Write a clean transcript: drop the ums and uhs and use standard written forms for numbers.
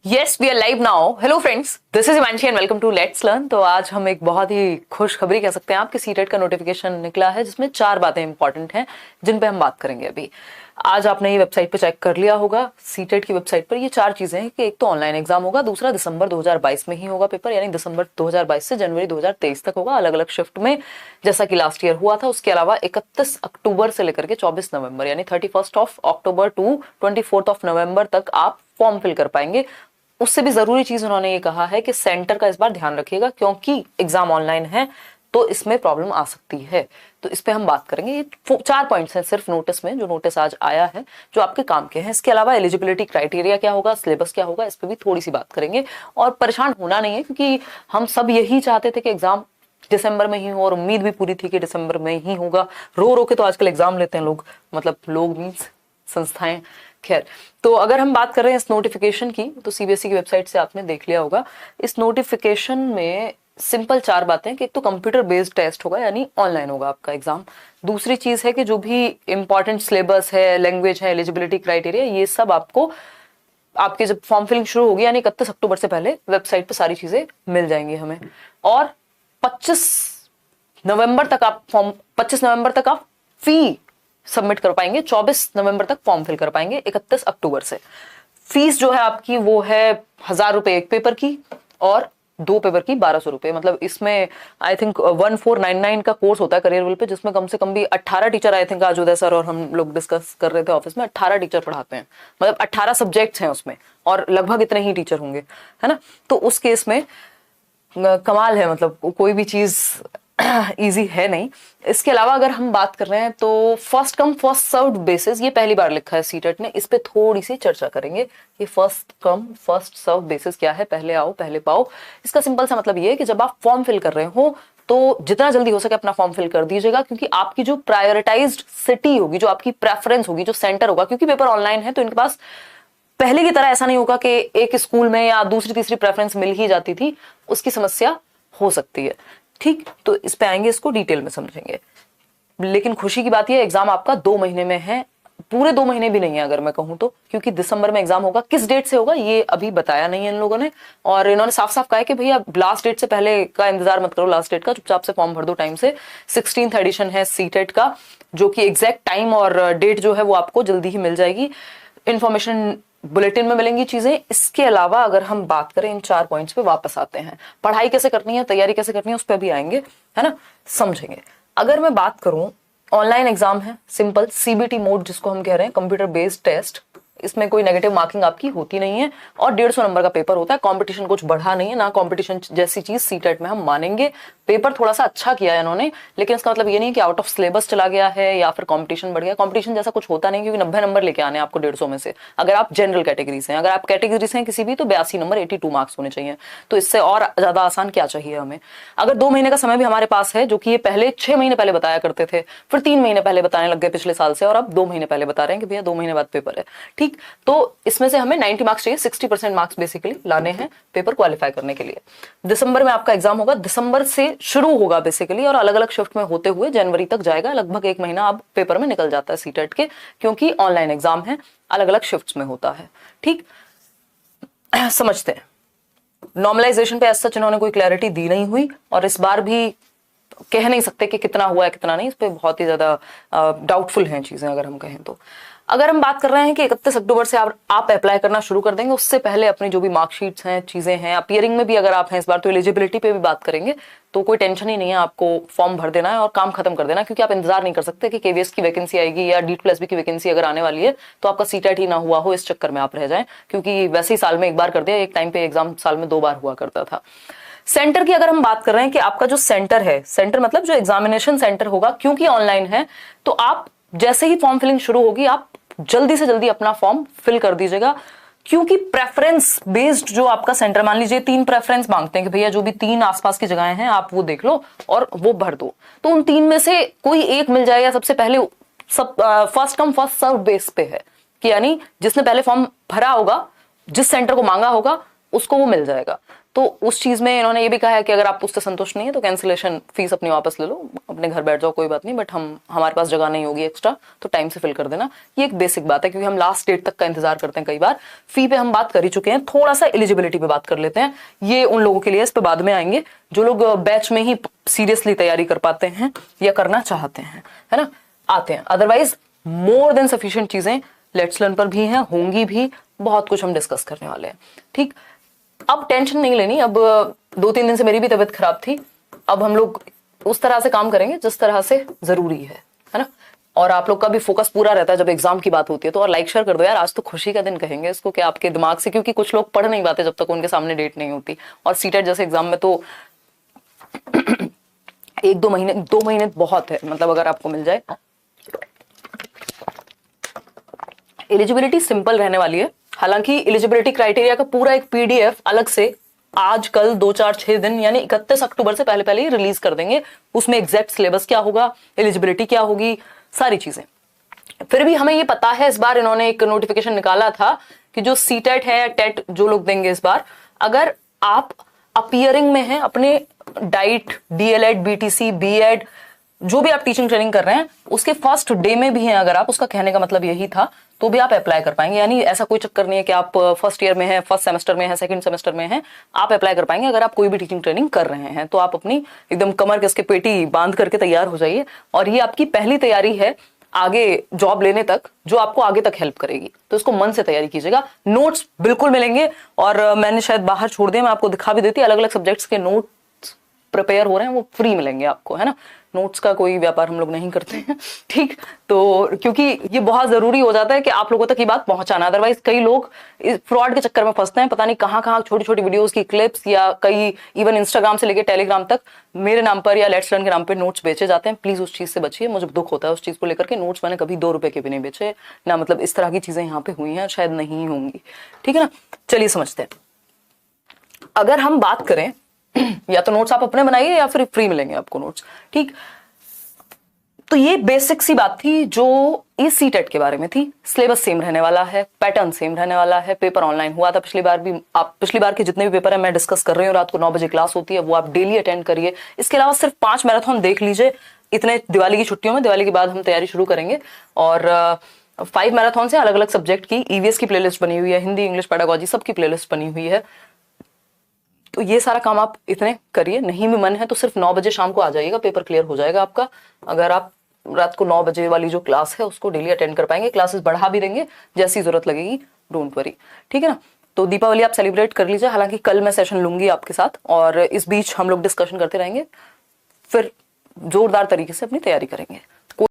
Yes we are live now. Hello friends, this is Himanshi and welcome to let's learn. तो आज हम एक बहुत ही खुशखबरी कह सकते हैं, आपके सीटेट का नोटिफिकेशन निकला है जिसमें 4 बातें इंपॉर्टेंट हैं जिन पे हम बात करेंगे अभी। आज आपने ये वेबसाइट पे चेक कर लिया होगा, सीटेट की वेबसाइट पर ये 4 चीजें हैं कि एक तो ऑनलाइन एग्जाम होगा, दूसरा दिसंबर 2022 में ही होगा पेपर, यानी दिसंबर 2022 से जनवरी 2023 तक होगा, अलग अलग शिफ्ट में जैसा कि लास्ट ईयर हुआ था। उसके अलावा 31 अक्टूबर से लेकर के 24 नवंबर यानी 31 अक्टूबर टू 24 नवंबर तक आप फॉर्म फिल कर पाएंगे। उससे भी जरूरी चीज उन्होंने ये कहा है कि सेंटर का इस बार ध्यान रखिएगा, क्योंकि एग्जाम ऑनलाइन है तो इसमें प्रॉब्लम आ सकती है। तो इस पे हम बात करेंगे। ये 4 पॉइंट्स हैं सिर्फ नोटिस में, जो नोटिस आज आया है, जो आपके काम के हैं। इसके अलावा एलिजिबिलिटी क्राइटेरिया क्या होगा, सिलेबस क्या होगा, इस पे भी थोड़ी सी बात करेंगे। और परेशान होना नहीं है, क्योंकि हम सब यही चाहते थे कि एग्जाम दिसंबर में ही हो, और उम्मीद भी पूरी थी कि दिसंबर में ही होगा। रो रो के तो आजकल एग्जाम लेते हैं लोग, मतलब लोग मीन्स संस्थाएं। खैर, तो अगर हम बात कर रहे हैं इस नोटिफिकेशन की, तो सीबीएसई की वेबसाइट से आपने देख लिया होगा। इस नोटिफिकेशन में सिंपल 4 बातें कि एक तो कंप्यूटर बेस्ड टेस्ट होगा, यानी ऑनलाइन होगा आपका एग्जाम। दूसरी चीज है कि जो भी इंपॉर्टेंट सिलेबस है, लैंग्वेज है, एलिजिबिलिटी क्राइटेरिया, ये सब आपको आपके जब फॉर्म फिलिंग शुरू होगी यानी 31 अक्टूबर से पहले वेबसाइट पे सारी चीजें मिल जाएंगी हमें। और 25 नवंबर तक आप फी सबमिट कर पाएंगे, 24 नवंबर तक फॉर्म फिल कर पाएंगे 31 अक्टूबर से। फीस जो है आपकी वो है 1000 रुपए एक पेपर की और 2 पेपर की 1200 रुपए। मतलब इसमें आई थिंक 1499 का कोर्स होता है करियर पे, जिसमें कम से कम भी 18 टीचर, आई थिंक आज उदय सर और हम लोग डिस्कस कर रहे थे ऑफिस में, 18 टीचर पढ़ाते हैं। मतलब 18 सब्जेक्ट्स हैं उसमें और लगभग इतने ही टीचर होंगे, है ना। तो उस केस में कमाल है, मतलब कोई भी चीज इजी है नहीं। इसके अलावा अगर हम बात कर रहे हैं तो first come first served basis, ये पहली बार लिखा है सीटेट ने, इस पे थोड़ी सी चर्चा करेंगे कि first come first serve basis क्या है, पहले आओ पहले पाओ। इसका सिंपल सा मतलब ये है कि जब आप फॉर्म फिल कर रहे हो तो जितना जल्दी हो सके अपना फॉर्म फिल कर दीजिएगा, क्योंकि आपकी जो प्रायोरिटाइज्ड सिटी होगी, जो आपकी प्रेफरेंस होगी, जो सेंटर होगा, क्योंकि पेपर ऑनलाइन है तो इनके पास पहले की तरह ऐसा नहीं होगा कि एक स्कूल में या दूसरी तीसरी प्रेफरेंस मिल ही जाती थी, उसकी समस्या हो सकती है। ठीक, तो इस पे आएंगे, इसको डिटेल में समझेंगे। लेकिन खुशी की बात यह, एग्जाम आपका 2 महीने में है, पूरे 2 महीने भी नहीं है अगर मैं कहूं तो, क्योंकि दिसंबर में एग्जाम होगा। किस डेट से होगा ये अभी बताया नहीं है इन लोगों ने, और इन्होंने साफ साफ कहा है कि भैया लास्ट डेट से पहले का इंतजार मत करो, लास्ट डेट का चुपचाप से फॉर्म भर दो टाइम से। 16th एडिशन है सीटेट का, जो कि एग्जैक्ट टाइम और डेट जो है वो आपको जल्दी ही मिल जाएगी। इंफॉर्मेशन बुलेटिन में मिलेंगी चीजें। इसके अलावा अगर हम बात करें, इन 4 पॉइंट्स पे वापस आते हैं, पढ़ाई कैसे करनी है, तैयारी कैसे करनी है, उस पर भी आएंगे, है ना, समझेंगे। अगर मैं बात करूं, ऑनलाइन एग्जाम है, सिंपल सीबीटी मोड जिसको हम कह रहे हैं, कंप्यूटर बेस्ड टेस्ट। इसमें कोई नेगेटिव मार्किंग आपकी होती नहीं है और 150 नंबर का पेपर होता है। कंपटीशन कुछ बढ़ा नहीं है, ना कंपटीशन जैसी चीज सीटेट में हम मानेंगे। पेपर थोड़ा सा अच्छा किया है इन्होंने, लेकिन इसका मतलब ये नहीं कि आउट ऑफ सिलेबस चला गया है या फिर कंपटीशन बढ़ गया। कंपटीशन जैसा कुछ होता नहीं, क्योंकि 90 नंबर लेके आने आपको 150 में से, अगर आप जनरल कैटेगरी से हैं। अगर आप कैटेगरी से हैं किसी भी, तो 82 नंबर 82 मार्क्स होने चाहिए। तो इससे और ज्यादा आसान क्या चाहिए हमें। अगर 2 महीने का समय भी हमारे पास है, जो कि ये पहले 6 महीने पहले बताया करते थे, फिर 3 महीने पहले बताने लग गए पिछले साल से, और अब 2 महीने पहले बता रहे हैं कि भैया 2 महीने बाद पेपर है। ठीक, तो इसमें से हमें 90 मार्क्स चाहिए, 60% मार्क्स बेसिकली लाने हैं पेपर क्वालिफाई करने के लिए। दिसंबर में आपका एग्जाम होगा, दिसंबर से शुरू होगा बेसिकली, और अलग अलग शिफ्ट में होते हुए जनवरी तक जाएगा। लगभग 1 महीना अब पेपर में निकल जाता है सीटेट के, क्योंकि ऑनलाइन एग्जाम है, अलग अलग शिफ्ट्स में होता है। ठीक, समझते हैं। नॉर्मलाइजेशन पे एज सच इन्होंने कोई क्लैरिटी दी नहीं हुई, और इस बार भी कह नहीं सकते कि कितना हुआ है कितना नहीं, इस पे बहुत ही ज्यादा डाउटफुल हैं चीजें अगर हम कहें तो। अगर हम बात कर रहे हैं कि 31 अक्टूबर से आप अप्लाई करना शुरू कर देंगे, उससे पहले अपनी जो भी मार्कशीट्स हैं, चीजें हैं, अपीयरिंग में भी अगर आप हैं इस बार, तो एलिजिबिलिटी पे भी बात करेंगे। तो कोई टेंशन ही नहीं है, आपको फॉर्म भर देना है और काम खत्म कर देना है, क्योंकि आप इंतजार नहीं कर सकते कि केवीएस की वैकेंसी आएगी या D2+B की वैकेंसी अगर आने वाली है तो आपका सीटेट ही ना हुआ हो, इस चक्कर में आप रह जाएं, क्योंकि वैसे ही साल में एक बार कर दिया। एक टाइम पे एग्जाम साल में 2 बार हुआ करता था। सेंटर की अगर हम बात कर रहे हैं कि आपका जो सेंटर है, सेंटर मतलब जो एग्जामिनेशन सेंटर होगा, क्योंकि ऑनलाइन है, तो आप जैसे ही फॉर्म फिलिंग शुरू होगी, आप जल्दी से जल्दी अपना फॉर्म फिल कर दीजिएगा, क्योंकि प्रेफरेंस बेस्ड जो आपका सेंटर, मान लीजिए 3 प्रेफरेंस मांगते हैं कि भैया जो भी 3 आसपास की जगहें हैं आप वो देख लो और वो भर दो, तो उन 3 में से कोई एक मिल जाएगा सबसे पहले। सब first come first serve base पे है, कि यानी जिसने पहले फॉर्म भरा होगा, जिस सेंटर को मांगा होगा, उसको वो मिल जाएगा। तो उस चीज में इन्होंने ये भी कहा है कि अगर आप उससे संतुष्ट नहीं है तो कैंसिलेशन फीस अपनी वापस ले लो, अपने घर बैठ जाओ कोई बात नहीं, बट हमारे पास जगह नहीं होगी एक्स्ट्रा, तो टाइम से फिल कर देना। ये एक बेसिक बात है, क्योंकि हम लास्ट डेट तक का इंतजार करते हैं कई बार। फी पे हम बात कर ही चुके हैं, थोड़ा सा एलिजिबिलिटी पे बात कर लेते हैं। ये उन लोगों के लिए, इस पे बाद में आएंगे, जो लोग बैच में ही सीरियसली तैयारी कर पाते हैं या करना चाहते हैं, है ना, आते हैं। अदरवाइज मोर देन सफिशिएंट चीजें लेट्स लर्न पर भी हैं, होंगी भी, बहुत कुछ हम डिस्कस करने वाले हैं। ठीक, अब टेंशन नहीं लेनी। अब 2-3 दिन से मेरी भी तबीयत खराब थी। अब हम लोग उस तरह से काम करेंगे जिस तरह से जरूरी है ना। और आप लोग का भी फोकस पूरा रहता है जब एग्जाम की बात होती है। तो और लाइक शेयर कर दो यार, आज तो खुशी का दिन कहेंगे इसको, कि आपके दिमाग से, क्योंकि कुछ लोग पढ़ नहीं पाते जब तक उनके सामने डेट नहीं होती। और सीटेट जैसे एग्जाम में तो 1-2 महीने, 2 महीने बहुत है, मतलब अगर आपको मिल जाए। एलिजिबिलिटी सिंपल रहने वाली है। हालांकि एलिजिबिलिटी क्राइटेरिया का पूरा एक पीडीएफ अलग से आज, कल, 2-4-6 दिन यानी 31 अक्टूबर से पहले पहले ही रिलीज कर देंगे। उसमें एग्जैक्ट सिलेबस क्या होगा, एलिजिबिलिटी क्या होगी, सारी चीजें। फिर भी हमें ये पता है, इस बार इन्होंने एक नोटिफिकेशन निकाला था कि जो सीटेट है, टेट जो लोग देंगे इस बार, अगर आप अपियरिंग में हैं, अपने डाइट, डीएलएड, बीटीसी, बीएड, जो भी आप टीचिंग ट्रेनिंग कर रहे हैं उसके फर्स्ट डे में भी हैं अगर आप, उसका कहने का मतलब यही था, तो भी आप अप्लाई कर पाएंगे। यानी ऐसा कोई चक्कर नहीं है कि आप फर्स्ट ईयर में हैं, फर्स्ट सेमेस्टर में हैं, सेकंड सेमेस्टर में हैं, आप अप्लाई कर पाएंगे अगर आप कोई भी टीचिंग ट्रेनिंग कर रहे हैं। तो आप अपनी एकदम कमर कसके पेटी बांध करके तैयार हो जाइए। और ये आपकी पहली तैयारी है आगे जॉब लेने तक, जो आपको आगे तक हेल्प करेगी। तो इसको मन से तैयारी कीजिएगा। नोट्स बिल्कुल मिलेंगे, और मैंने शायद बाहर छोड़ दिया, मैं आपको दिखा भी देती, अलग अलग सब्जेक्ट्स के नोट प्रिपेयर हो रहे हैं, वो फ्री मिलेंगे आपको, है ना। नोट्स का कोई व्यापार हम लोग नहीं करते हैं, ठीक। तो क्योंकि ये बहुत जरूरी हो जाता है कि आप लोगों तक ये बात पहुंचाना। अदरवाइज कई लोग इस फ्रॉड के चक्कर में फंसते हैं, पता नहीं कहां कहां छोटी छोटी वीडियोस की क्लिप्स, या कई इवन इंस्टाग्राम से लेके टेलीग्राम तक मेरे नाम पर या लेट्स लर्न के नाम पे नोट्स बेचे जाते हैं। प्लीज उस चीज से बचिए, मुझे दुख होता है उस चीज को लेकर के। नोट्स मैंने कभी 2 रुपए के भी नहीं बेचे ना, मतलब इस तरह की चीजें यहाँ पे हुई हैं, शायद नहीं होंगी, ठीक है ना। चलिए समझते हैं। अगर हम बात करें, या तो नोट्स आप अपने बनाइए या फिर फ्री मिलेंगे आपको नोट्स, ठीक। तो ये बेसिक सी बात थी जो इस सीटेट के बारे में थी। सिलेबस सेम रहने वाला है, पैटर्न सेम रहने वाला है। पेपर ऑनलाइन हुआ था पिछली बार भी। आप पिछली बार के जितने भी पेपर है मैं डिस्कस कर रही हूँ, रात को 9 बजे क्लास होती है, वो आप डेली अटेंड करिए। इसके अलावा सिर्फ 5 मैराथन देख लीजिए इतने दिवाली की छुट्टियों में। दिवाली के बाद हम तैयारी शुरू करेंगे, और 5 मैराथन से अलग अलग सब्जेक्ट की ईवीएस की प्लेलिस्ट बनी हुई है, हिंदी, इंग्लिश, पेडागोजी सबकी प्लेलिस्ट बनी हुई है। तो ये सारा काम आप इतने करिए। नहीं भी मन है तो सिर्फ 9 बजे शाम को आ जाइएगा, पेपर क्लियर हो जाएगा आपका। अगर आप रात को 9 बजे वाली जो क्लास है उसको डेली अटेंड कर पाएंगे, क्लासेस बढ़ा भी देंगे जैसी जरूरत लगेगी, डोंट वरी, ठीक है ना। तो दीपावली आप सेलिब्रेट कर लीजिए। हालांकि कल मैं सेशन लूंगी आपके साथ, और इस बीच हम लोग डिस्कशन करते रहेंगे, फिर जोरदार तरीके से अपनी तैयारी करेंगे।